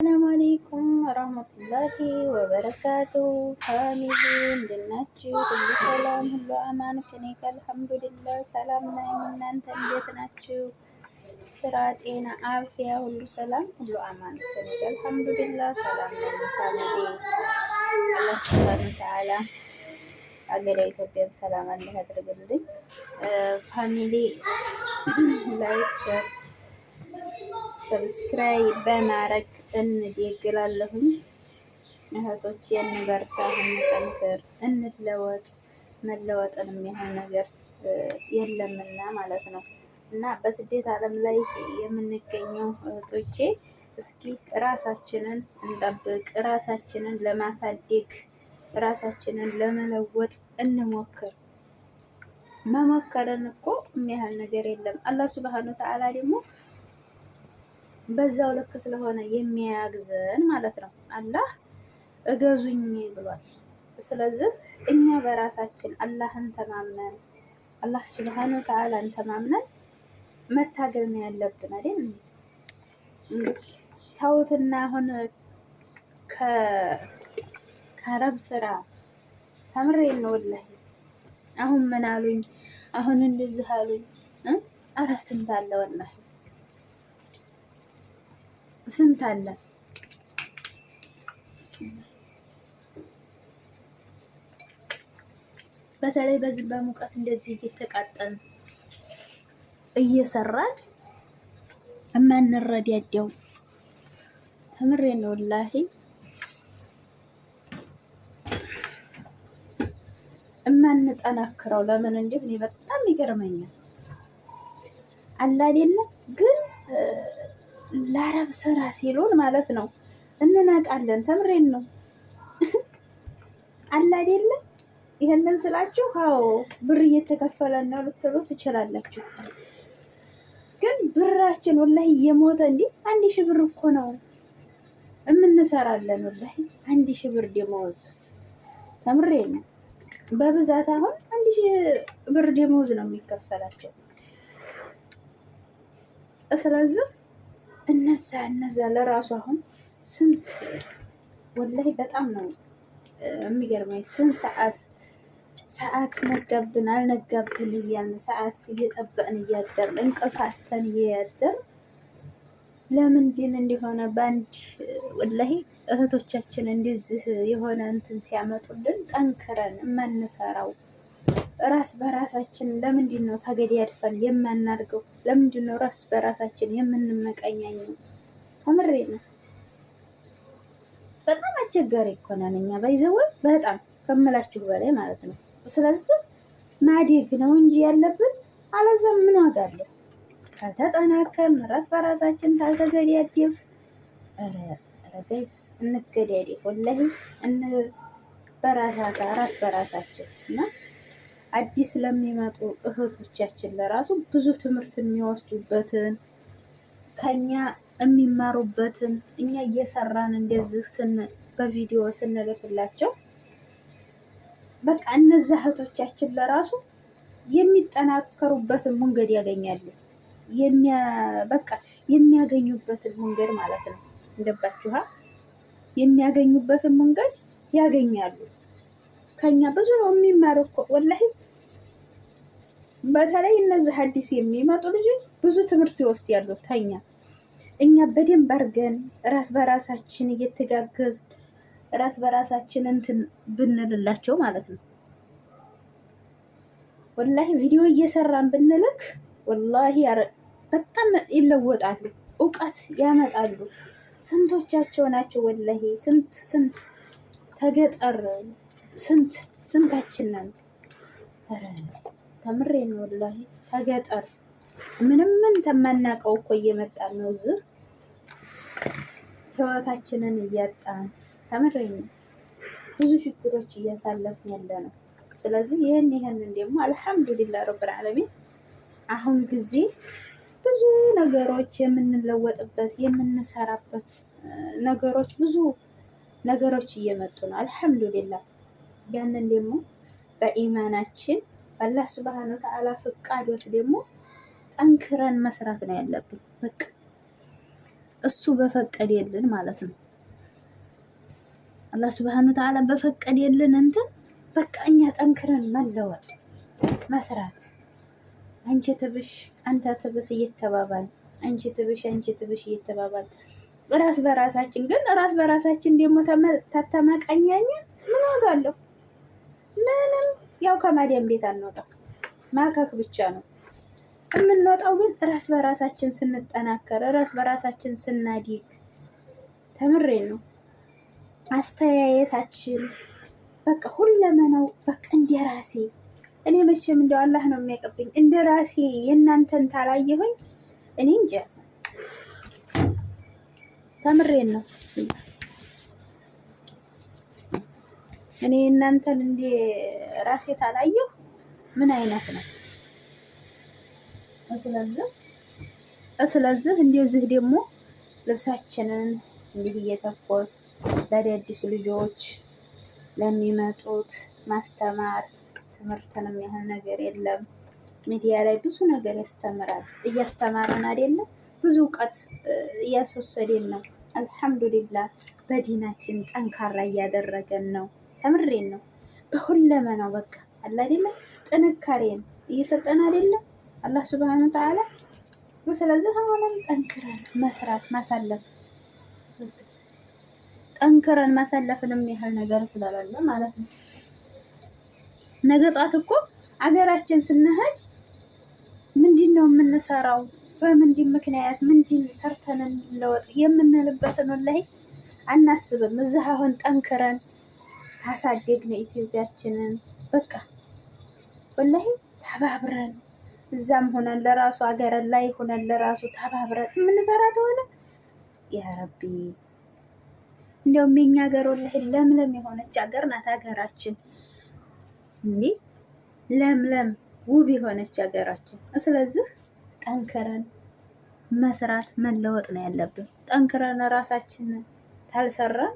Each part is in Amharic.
ሰላም አለይኩም ወራህመቱላሂ ወበረካቱ። ፋሚሊ እንዴት ናችሁ? ሁሉ ሰላም፣ ሁሉ አማን ከኔ ጋር አልሐምዱሊላህ ሰላም ነኝ። እናንተ እንዴት ናችሁ? ስራ፣ ጤና፣ አፍያ ሁሉ ሰላም፣ ሁሉ አማን ከኔ ጋር አልሐምዱሊላህ ሰላም ነኝ። ፋሚሊ አላህ ሱብሃነሁ ወተዓላ አገሬ ኢትዮጵያን ሰላም አላህ ያድርግልኝ። ፋሚሊ ላይክ ሰብስክራይብ በማድረግ እንደግላለሁኝ። እህቶች እንበርታ፣ እንጠንክር፣ እንለወጥ። መለወጥን የሚያህል ነገር የለምና ማለት ነው። እና በስደት ዓለም ላይ የምንገኘው እህቶቼ እስኪ ራሳችንን እንጠብቅ፣ ራሳችንን ለማሳደግ፣ ራሳችንን ለመለወጥ እንሞክር። መሞከርን እኮ የሚያህል ነገር የለም። አላህ ሱብሃነሁ ወተዓላ ደግሞ በዛው ልክ ስለሆነ የሚያግዘን ማለት ነው። አላህ እገዙኝ ብሏል። ስለዚህ እኛ በራሳችን አላህን ተማምነን አላህ ሱብሃነሁ ወተዓላን ተማምነን መታገል ነው ያለብን አይደል? ታውትና አሁን ከአረብ ስራ ተምሬን ነው ወላሂ። አሁን ምን አሉኝ? አሁን እንደዚህ አሉኝ። ኧረ ስንት አለ ወላሂ ስንት አለ። በተለይ በዚህ በሙቀት እንደዚህ እየተቃጠልን እየሰራን እማንረዳዳው ተምሬን ነው ወላሂ እማንጠናክረው ለምን እንዴ? እኔ በጣም ይገርመኛል። አላ አይደለም ግን ለአረብ ስራ ሲሉን ማለት ነው እንናቃለን። ተምሬን ነው አላ አይደለም። ይሄንን ስላችሁ አዎ ብር እየተከፈለን ነው ልትሉ ትችላላችሁ። ግን ብራችን ወላሂ እየሞተ እንዴ 1000 ብር እኮ ነው የምንሰራለን። ወላሂ 1000 ብር ደመወዝ ተምሬን ነው በብዛት አሁን 1000 ብር ደመወዝ ነው የሚከፈላቸው። ስለዚህ እነዛ ለራሱ አሁን ስንት ወላሂ በጣም ነው የሚገርመኝ። ስንት ሰዓት ነጋብን አልነጋብን እያልን ሰዓት እየጠበቅን እያደርን እንቅልፋተን እያደርን ለምንድን እንደሆነ በአንድ ወላሂ እህቶቻችን እንደዚህ የሆነ እንትን ሲያመጡልን ጠንክረን የማንሰራው ራስ በራሳችን ለምንድን ነው ተገዳድፈን የማናርገው? ለምንድን ነው ራስ በራሳችን የምንመቀኛኘው? ተምሬ ነው በጣም አስቸጋሪ እኮ ነን እኛ ባይዘው በጣም ከምላችሁ በላይ ማለት ነው። ስለዚህ ማደግ ነው እንጂ ያለብን አለዛ ምን ዋጋ አለው? ካልተጠናከርን ራስ በራሳችን ካልተገዳደፍ ጋይስ እንገዳደፍ ወላሂ በራሳታ ራስ በራሳችን እና አዲስ ለሚመጡ እህቶቻችን ለራሱ ብዙ ትምህርት የሚወስዱበትን ከኛ የሚማሩበትን እኛ እየሰራን እንደዚህ በቪዲዮ ስንልክላቸው በቃ እነዛ እህቶቻችን ለራሱ የሚጠናከሩበትን መንገድ ያገኛሉ። በቃ የሚያገኙበትን መንገድ ማለት ነው። እንደባችኋ የሚያገኙበትን መንገድ ያገኛሉ። ከኛ ብዙ ነው የሚማሩ እኮ ወላሂ። በተለይ እነዚህ አዲስ የሚመጡ ልጆች ብዙ ትምህርት ይወስዳሉ ከኛ። እኛ በደንብ አድርገን ራስ በራሳችን እየተጋገዝ ራስ በራሳችን እንትን ብንልላቸው ማለት ነው። ወላሂ ቪዲዮ እየሰራን ብንልክ ወላሂ በጣም ይለወጣሉ፣ እውቀት ያመጣሉ። ስንቶቻቸው ናቸው ወላሂ ስንት ተገጠር ስንታችን ነን? ኧረ ተምሬን ነው ወላሂ ተገጠር ምን ተማናቀው እኮ እየመጣን ነው እዚህ ህይወታችንን እያጣን ተምሬን ነው ብዙ ችግሮች እያሳለፍን ያለ ነው። ስለዚህ ይሄንን ደግሞ አልሐምዱሊላህ ረብል ዓለሚን አሁን ጊዜ ብዙ ነገሮች የምንለወጥበት የምንሰራበት ነገሮች ብዙ ነገሮች እየመጡ ነው። አልሐምዱሊላህ ያንን ደግሞ በኢማናችን አላህ ሱብሃነሁ ወተዓላ ፍቃዶት ደግሞ ጠንክረን መስራት ነው ያለብን። በቃ እሱ በፈቀደልን ማለት ነው። አላህ ሱብሃነሁ ወተዓላ በፈቀደልን እንትን በቃ እኛ ጠንክረን መለወጥ መስራት፣ አንቺ ትብሽ አንተ ትብስ እየተባባል፣ አንቺ ትብሽ አንቺ ትብሽ እየተባባል ራስ በራሳችን ግን ራስ በራሳችን ደግሞ ተተመቀኛኛ ምን ዋጋ አለው? ምንም ያው ከማዲያም ቤት አንወጣም፣ ማከክ ብቻ ነው የምንወጣው። ግን ራስ በራሳችን ስንጠናከር፣ ራስ በራሳችን ስናዲግ፣ ተምሬን ነው አስተያየታችን በቃ ሁለመናው በቃ እንደ ራሴ እኔ መቼም እንደው አላህ ነው የሚያቀብኝ እንደ ራሴ የእናንተን ታላየሁኝ እኔ እንጃ ተምሬን ነው እኔ እናንተን እንደ ራሴ ታላየሁ ምን አይነት ነው። ስለዚህ እንደዚህ ደግሞ ልብሳችንን እንዲህ እየተኮስ ለአዳዲስ ልጆች ለሚመጡት ማስተማር ትምህርትንም ያህል ነገር የለም። ሚዲያ ላይ ብዙ ነገር ያስተምራል። እያስተማረን አይደለም ብዙ እውቀት እያስወሰደን ነው። አልሐምዱሊላህ በዲናችን ጠንካራ እያደረገን ነው። ተምሬን ነው በሁለመናው በቃ አለ አይደለም ጥንካሬን እየሰጠን አይደለም አላህ ሱብሃነሁ ወተዓላ። ስለዚህ አሁንም ጠንክረን መስራት ማሳለፍ ጠንክረን ማሳለፍንም ያህል ነገር ስለሌለ ማለት ነው። ነገ ጧት እኮ አገራችን ስንሄድ ምንድን ነው የምንሰራው? በምንድን ምክንያት ምንድን ሰርተን እንለወጥ የምንልበትን ወላሂ አናስብም። እዚህ አሁን ጠንክረን ታሳደግን ኢትዮጵያችንን በቃ ወላሂ ተባብረን እዛም ሆነን ለራሱ አገር ላይ ሆነን ለራሱ ተባብረን የምንሰራ ተሆነ ያ ረቢ እንደውም የኛ ሀገር ወላሂ ለምለም የሆነች ሀገር ናት ሀገራችን። እንዲህ ለምለም ውብ የሆነች ሀገራችን። ስለዚህ ጠንክረን መስራት መለወጥ ነው ያለብን። ጠንክረን ራሳችንን ታልሰራን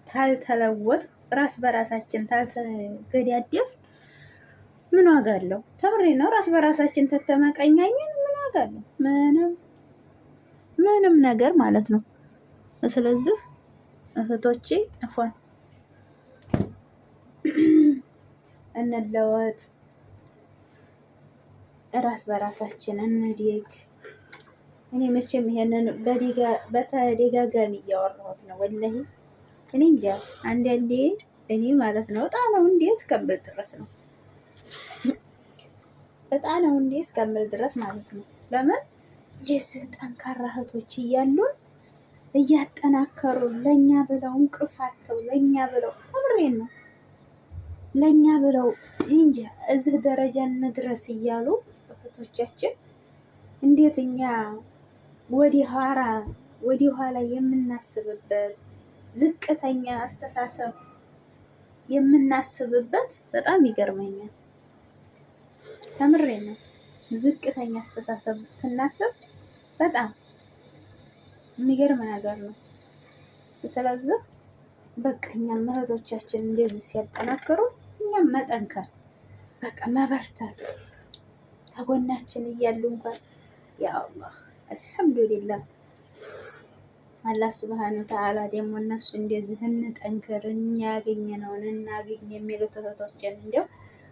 ታልተለወጥ ራስ በራሳችን ታልተገዳደፍ ምን ዋጋ አለው? ተምሬ ነው ራስ በራሳችን ተተመቀኛኘን ምን ዋጋ አለው? ምንም ነገር ማለት ነው። ስለዚህ እህቶቼ አፏን እንለወጥ፣ ራስ በራሳችን እንዲግ። እኔ መቼም ይሄንን በተደጋጋሚ እያወራሁት ነው ወላሂ። እኔ እንጃ አንዳንዴ እኔ ማለት ነው እጣ ነው እንዴ እስከምል ድረስ ነው እጣ ነው እንዴ እስከምል ድረስ ማለት ነው። ለምን የዚህ ጠንካራ እህቶች እያሉን እያጠናከሩ ለኛ ብለው እንቅልፋቸው ለኛ ብለው ተምሬን ነው ለኛ ብለው እንጃ እዚህ ደረጃ እንድረስ እያሉ እህቶቻችን እንዴት እኛ ወደ ኋላ የምናስብበት ዝቅተኛ አስተሳሰብ የምናስብበት በጣም ይገርመኛል። ተምሬን ነው ዝቅተኛ አስተሳሰብ ስናስብ በጣም የሚገርም ነገር ነው። ስለዚህ በቃ እኛም እህቶቻችን እንደዚህ ሲያጠናክሩ እኛም መጠንከር በቃ መበርታት ከጎናችን እያሉ እንኳን ያ አላህ አልሐምዱሊላህ አላህ ሱብሃነሁ ወተዓላ ደግሞ እነሱ እንደዚህ እንጠንክር እኛ ያገኘነውን እናገኝ የሚሉት እህቶችን እንዲያው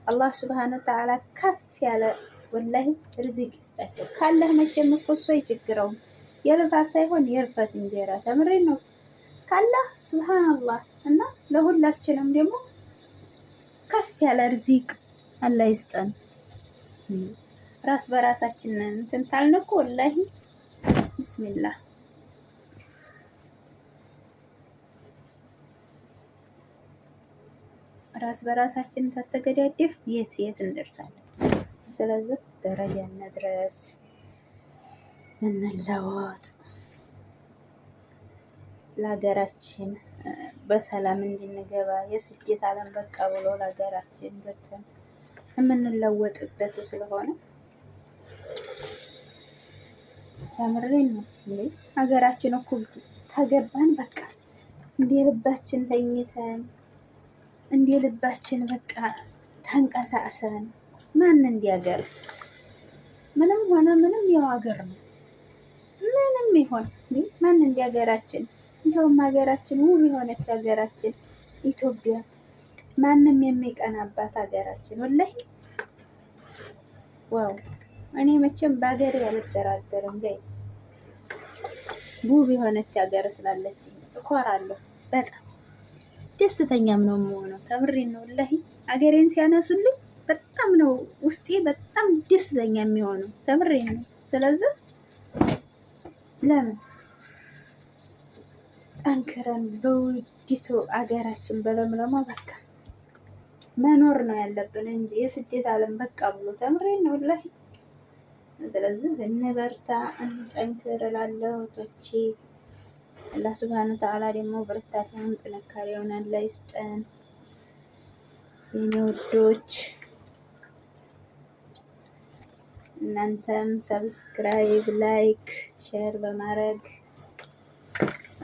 አላህ ሱብሃነሁ ወተዓላ ከፍ ያለ ወላሂ ርዚቅ ይስጣቸው። ካለህ መቼም እኮ እሱ አይቸግረውም። የልፋት ሳይሆን የርፈት እንጀራ ተምሬን ነው ካላህ ሱብሃንአላህ። እና ለሁላችንም ደግሞ ከፍ ያለ ርዚቅ አላህ ይስጠን። ራስ በራሳችን እንትን ታልን እኮ ወላሂ ቢስሚላህ ራስ በራሳችን ተተገዳደፍ የት እንደርሳለን። ስለዚህ ደረጃ እንድረስ፣ እንለወጥ፣ ለሀገራችን በሰላም እንድንገባ የስደት ዓለም በቃ ብሎ ለሀገራችን ገብተን የምንለወጥበት ስለሆነ ተምሬን ነው እንዴ ሀገራችን እኮ ተገባን በቃ እንደ ልባችን ተኝተን እንደ ልባችን በቃ ተንቀሳቅሰን ማን እንዲያገር ምንም ሆነ ምንም ያው ሀገር ነው። ምንም ይሆን ማን እንዲ ሀገራችን እንደውም ሀገራችን ውብ የሆነች ሀገራችን ኢትዮጵያ ማንም የሚቀናባት ሀገራችን ወላሂ ዋው። እኔ መቼም በሀገሬ አልደራደርም ጋይስ። ውብ የሆነች ሀገር ስላለች እኮራለሁ። በጣም ደስተኛም ነው የምሆነው። ተምሬን ነው ወላሂ ሀገሬን ሲያነሱልኝ በጣም ነው ውስጤ በጣም ደስተኛ የሚሆነው። ተምሬን ነው። ስለዚህ ለምን ጠንክረን በውዲቱ አገራችን በለምለማ በቃ መኖር ነው ያለብን እንጂ የስደት ዓለም በቃ ብሎ ተምሬን ነው ወላሂ። ስለዚህ እንበርታ እንጠንክር እላለሁ እህቶቼ። አላህ ሱብሃነሁ ወተዓላ ደግሞ ብርታቱን ጥንካሬውን አላህ ይስጠን የኔ ውዶች። እናንተም ሰብስክራይብ፣ ላይክ፣ ሼር በማድረግ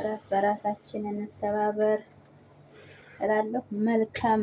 ራስ በራሳችን እንተባበር እላለሁ። መልካም